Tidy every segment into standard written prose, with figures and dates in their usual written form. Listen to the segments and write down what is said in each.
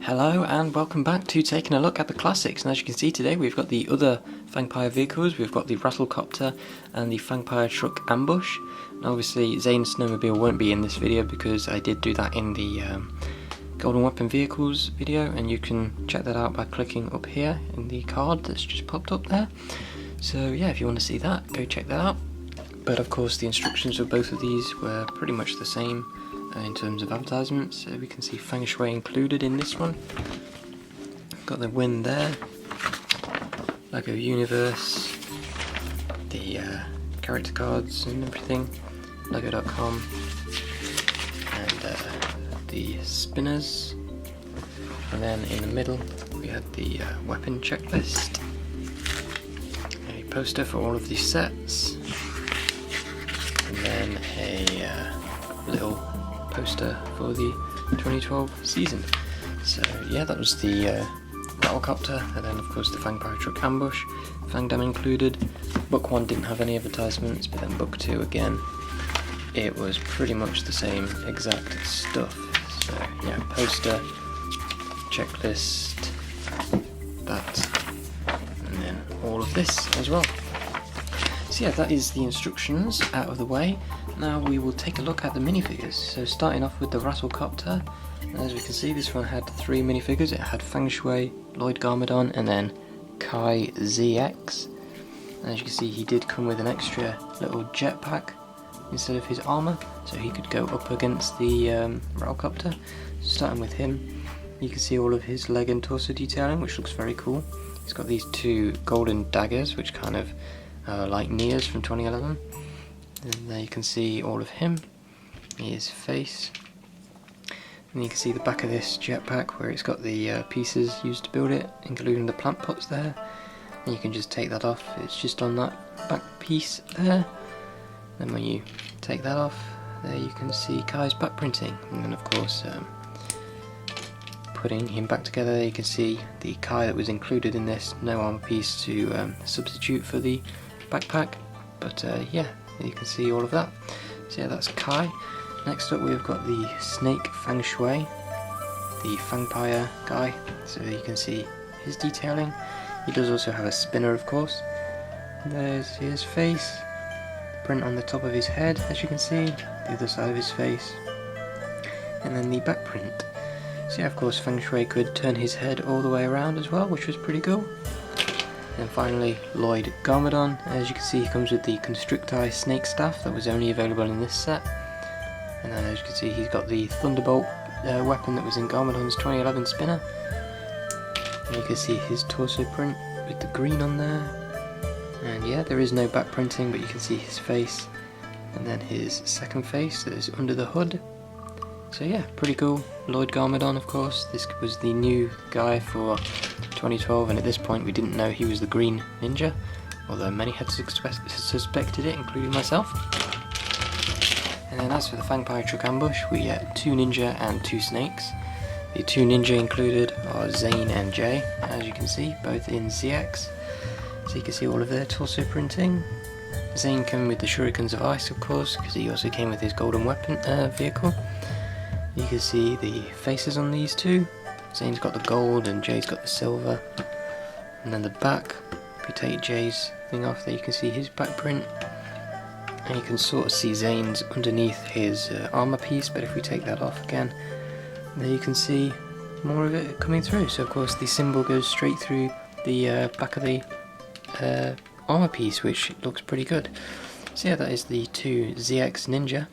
Hello and welcome back to taking a look at the classics, and as you can see today we've got the other Fangpyre vehicles. We've got the Rattlecopter and the Fangpyre truck ambush. And obviously Zane's snowmobile won't be in this video because I did do that in the Golden Weapon Vehicles video, and you can check that out by clicking up here in the card that's just popped up there. So yeah, if you want to see that, go check that out. But of course the instructions of both of these were pretty much the same in terms of advertisements. So we can see Feng Shui included in this one. Got the win there, Lego Universe, the character cards and everything, Lego.com, and the spinners. And then in the middle we had the weapon checklist, a poster for all of these sets, and then a little poster for the 2012 season. So yeah, that was the Rattlecopter, and then of course the Fangpyre truck ambush, Fangdam included. Book 1 didn't have any advertisements, but then book 2 again, it was pretty much the same exact stuff. So yeah, poster, checklist, that, and then all of this as well. So yeah, that is the instructions out of the way. Now we will take a look at the minifigures. So starting off with the Rattlecopter, as we can see this one had 3 minifigures. It had Feng Shui, Lloyd Garmadon, and then Kai ZX. As you can see, he did come with an extra little jetpack instead of his armour, so he could go up against the Rattlecopter. Starting with him, you can see all of his leg and torso detailing, which looks very cool. He's got these 2 golden daggers, which kind of like Nia's from 2011. And there you can see all of him, his face, and you can see the back of this jetpack where it's got the pieces used to build it, including the plant pots there. And you can just take that off, it's just on that back piece there. Then when you take that off, there you can see Kai's back printing, and then of course putting him back together, there you can see the Kai that was included in this, no armor piece to substitute for the backpack, but yeah, you can see all of that. So yeah, that's Kai. Next up we've got the Snake Feng Shui, the Fangpyre guy, so you can see his detailing. He does also have a spinner, of course. There's his face, print on the top of his head, as you can see, the other side of his face, and then the back print. So yeah, of course Feng Shui could turn his head all the way around as well, which was pretty cool. And finally, Lloyd Garmadon. As you can see, he comes with the Constricti snake staff that was only available in this set. And then as you can see, he's got the Thunderbolt weapon that was in Garmadon's 2011 spinner. And you can see his torso print with the green on there. And yeah, there is no back printing, but you can see his face. And then his second face that is under the hood. So yeah, pretty cool. Lloyd Garmadon, of course. This was the new guy for 2012, and at this point we didn't know he was the Green Ninja, although many had suspected it, including myself. And then as for the Fangpyre truck ambush, we get 2 ninja and 2 snakes. The 2 ninja included are Zane and Jay, as you can see, both in ZX. So you can see all of their torso printing. Zane came with the Shurikens of Ice, of course, because he also came with his Golden Weapon vehicle. You can see the faces on these 2. Zane's got the gold and Jay's got the silver. And then the back, if you take Jay's thing off there, you can see his back print. And you can sort of see Zane's underneath his armour piece, but if we take that off again, there you can see more of it coming through. So of course the symbol goes straight through the back of the armour piece, which looks pretty good. So yeah, that is the 2 ZX Ninja.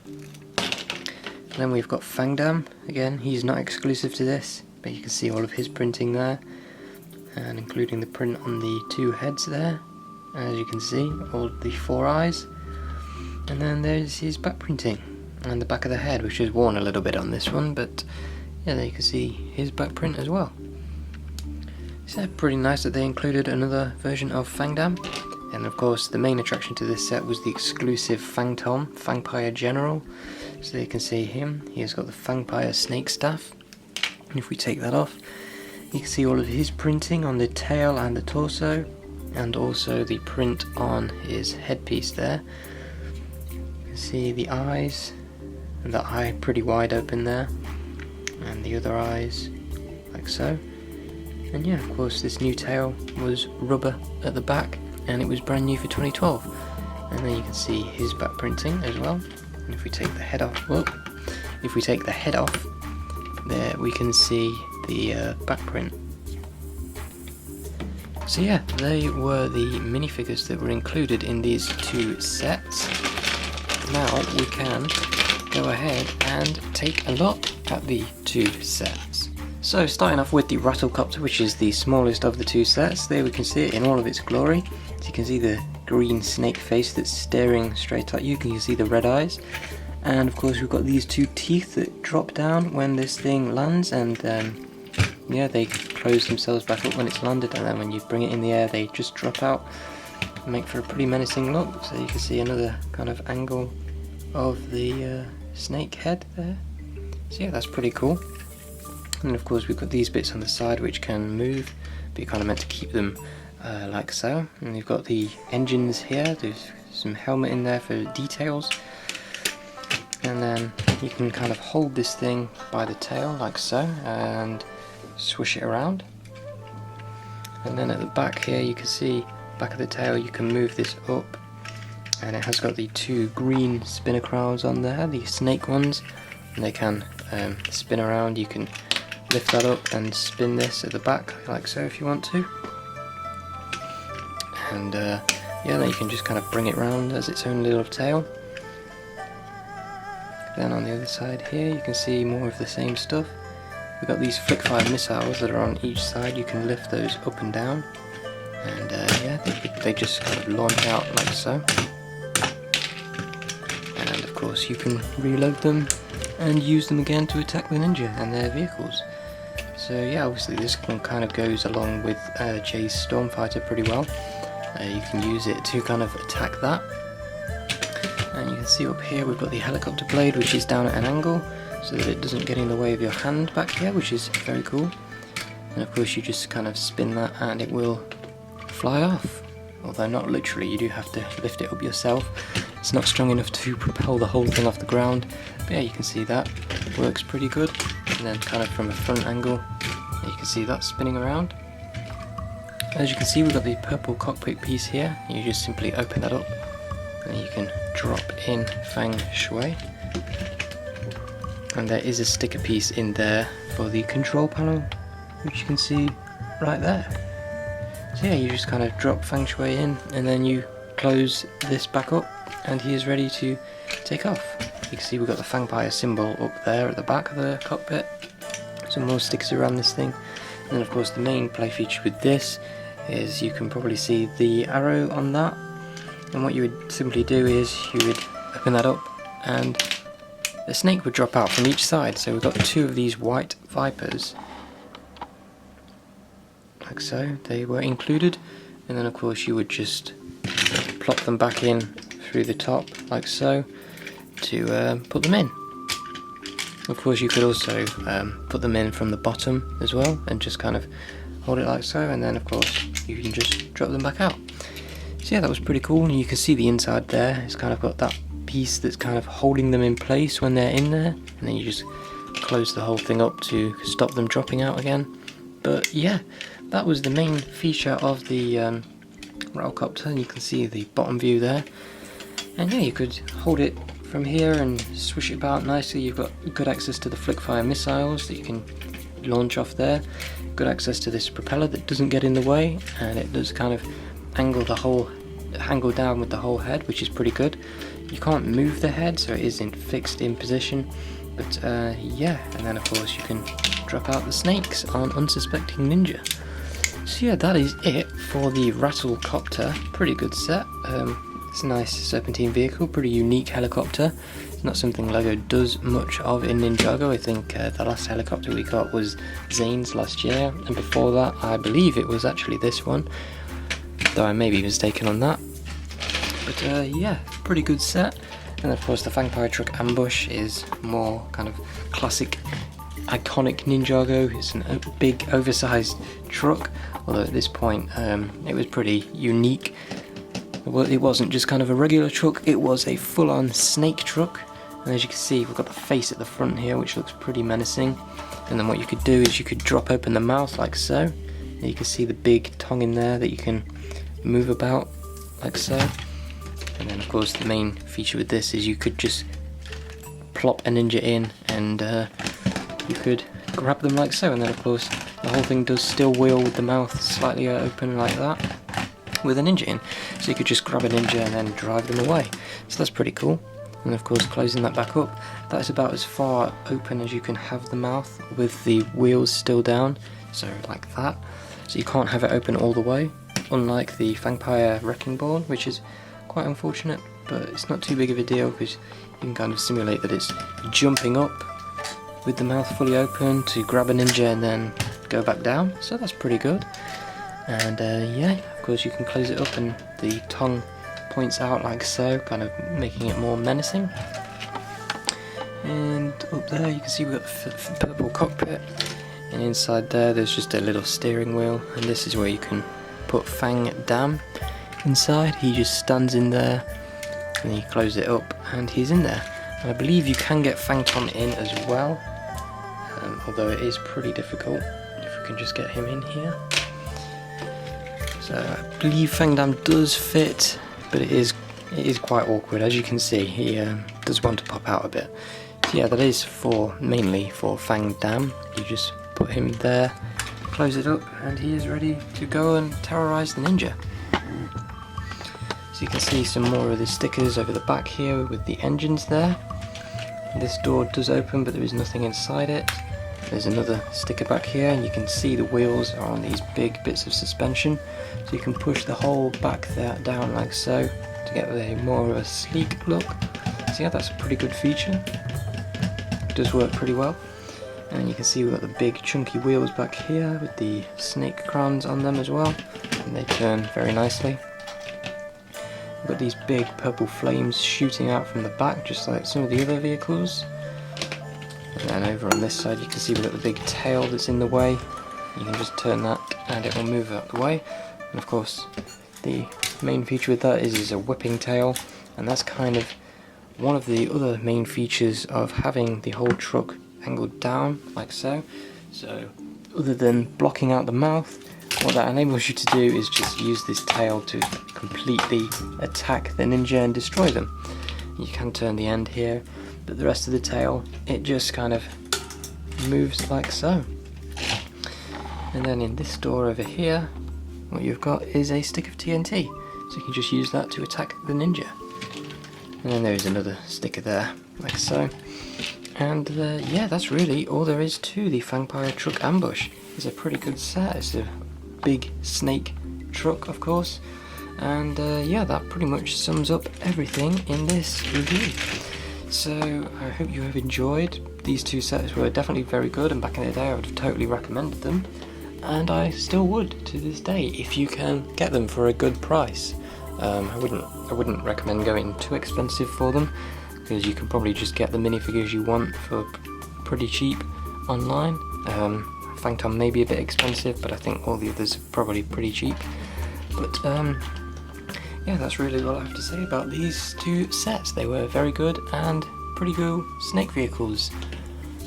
And then we've got Fangdam. Again, he's not exclusive to this, but you can see all of his printing there, and including the print on the 2 heads there, as you can see, all the 4 eyes. And then there's his back printing and the back of the head, which is worn a little bit on this one, but yeah, there you can see his back print as well. So pretty nice that they included another version of Fangdam. And of course the main attraction to this set was the exclusive Fangton, Fangpyre General. So you can see him, he has got the Fangpyre snake staff. And if we take that off, you can see all of his printing on the tail and the torso, and also the print on his headpiece there. You can see the eyes, and that eye pretty wide open there, and the other eyes like like so. And yeah, of course this new tail was rubber at the back, and it was brand new for 2012. And then you can see his back printing as well. And if we take the head off, there we can see the back print. So yeah, they were the minifigures that were included in these two sets. Now we can go ahead and take a look at the two sets. So starting off with the Rattlecopter, which is the smallest of the two sets, there we can see it in all of its glory. So you can see the green snake face that's staring straight at you, you can see the red eyes. And of course we've got these two teeth that drop down when this thing lands, and yeah, they close themselves back up when it's landed, and then when you bring it in the air they just drop out and make for a pretty menacing look. So you can see another kind of angle of the snake head there. So yeah, that's pretty cool. And of course we've got these bits on the side which can move, but you're kind of meant to keep them like so. And you've got the engines here, there's some helmet in there for details. And then you can kind of hold this thing by the tail like so and swish it around. And then at the back here you can see, back of the tail, you can move this up, and it has got the two green spinner crowns on there, the snake ones, and they can spin around. You can lift that up and spin this at the back like so if you want to. And yeah, then you can just kind of bring it round as its own little tail. Then on the other side here you can see more of the same stuff. We've got these flick-fire missiles that are on each side. You can lift those up and down, and yeah, they just kind of launch out like so. And of course you can reload them and use them again to attack the ninja and their vehicles. So yeah, obviously this one kind of goes along with Jay's Stormfighter pretty well. You can use it to kind of attack that. And you can see up here we've got the helicopter blade, which is down at an angle so that it doesn't get in the way of your hand back here, which is very cool. And of course you just kind of spin that and it will fly off. Although not literally, you do have to lift it up yourself. It's not strong enough to propel the whole thing off the ground. But yeah, you can see that works pretty good. And then kind of from a front angle, you can see that spinning around. As you can see, we've got the purple cockpit piece here. You just simply open that up and you can drop in Fang Shui. And there is a sticker piece in there for the control panel, which you can see right there. So yeah, you just kind of drop Fang Shui in and then you close this back up and he is ready to take off. You can see we've got the Fangpyre symbol up there at the back of the cockpit. Some more stickers around this thing. And then of course the main play feature with this is you can probably see the arrow on that. And what you would simply do is you would open that up and the snake would drop out from each side. So we've got two of these white vipers, like so. They were included, and then of course you would just plop them back in through the top like so to put them in. Of course you could also put them in from the bottom as well and just kind of hold it like so, and then of course you can just drop them back out. So yeah, that was pretty cool, and you can see the inside there. It's kind of got that piece that's kind of holding them in place when they're in there, and then you just close the whole thing up to stop them dropping out again. But yeah, that was the main feature of the Rattlecopter, and you can see the bottom view there. And yeah, you could hold it from here and swish it about nicely. You've got good access to the flick-fire missiles that you can launch off there. Good access to this propeller that doesn't get in the way, and it does kind of angle down with the whole head, which is pretty good. You can't move the head, so it is fixed in position. But yeah, and then of course you can drop out the snakes on unsuspecting ninja. So yeah, that is it for the Rattlecopter. Pretty good set. It's a nice serpentine vehicle, pretty unique helicopter. It's not something LEGO does much of in Ninjago. I think the last helicopter we got was Zane's last year, and before that I believe it was actually this one, though I may be mistaken on that. But yeah, pretty good set. And of course the Fangpyre truck ambush is more kind of classic, iconic Ninjago. It's a big oversized truck, although at this point it was pretty unique. Well, it wasn't just kind of a regular truck, it was a full-on snake truck. And as you can see, we've got the face at the front here, which looks pretty menacing. And then what you could do is you could drop open the mouth like so. And you can see the big tongue in there that you can move about like so. And then of course the main feature with this is you could just plop a ninja in and you could grab them like so, and then of course the whole thing does still wheel with the mouth slightly open like that with a ninja in. So you could just grab a ninja and then drive them away. So that's pretty cool. And of course closing that back up, that's about as far open as you can have the mouth with the wheels still down, so like that. So you can't have it open all the way, unlike the Fangpyre wrecking ball, which is quite unfortunate, but it's not too big of a deal because you can kind of simulate that it's jumping up with the mouth fully open to grab a ninja and then go back down, so that's pretty good. And yeah, of course you can close it up and the tongue points out like so, kind of making it more menacing. And up there you can see we've got the purple cockpit, and inside there's just a little steering wheel, and this is where you can put Fangdam inside. He just stands in there and you close it up and he's in there. And I believe you can get Fangton in as well, although it is pretty difficult. If we can just get him in here. So I believe Fangdam does fit, but it is quite awkward. As you can see, he does want to pop out a bit. So yeah, that is mainly for Fangdam. You just put him there, close it up, and he is ready to go and terrorize the ninja. So you can see some more of the stickers over the back here with the engines there. This door does open, but there is nothing inside it. There's another sticker back here, and you can see the wheels are on these big bits of suspension, so you can push the whole back there down like so to get a more of a sleek look. So yeah, that's a pretty good feature. It does work pretty well. And you can see we've got the big chunky wheels back here with the snake crowns on them as well, and they turn very nicely. We've got these big purple flames shooting out from the back, just like some of the other vehicles. And then over on this side you can see we've got the big tail that's in the way. You can just turn that and it will move out the way. And of course the main feature with that is a whipping tail, and that's kind of one of the other main features of having the whole truck angled down like so. So other than blocking out the mouth, what that enables you to do is just use this tail to completely attack the ninja and destroy them. You can turn the end here, but the rest of the tail, it just kind of moves like so. And then in this door over here, what you've got is a stick of TNT, so you can just use that to attack the ninja. And then there is another sticker there, like so. And yeah, that's really all there is to the Fangpyre truck ambush. It's a pretty good set. It's a big snake truck, of course. And yeah, that pretty much sums up everything in this review. So I hope you have enjoyed. These two sets were definitely very good, and back in the day I would have totally recommended them, and I still would to this day if you can get them for a good price. I wouldn't recommend going too expensive for them, because you can probably just get the minifigures you want for pretty cheap online. Fangton may be a bit expensive, but I think all the others are probably pretty cheap. But yeah, that's really all I have to say about these two sets. They were very good and pretty cool snake vehicles,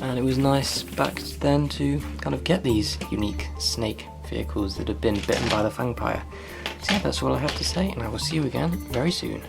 and it was nice back then to kind of get these unique snake vehicles that have been bitten by the Fangpyre. So yeah, that's all I have to say, and I will see you again very soon.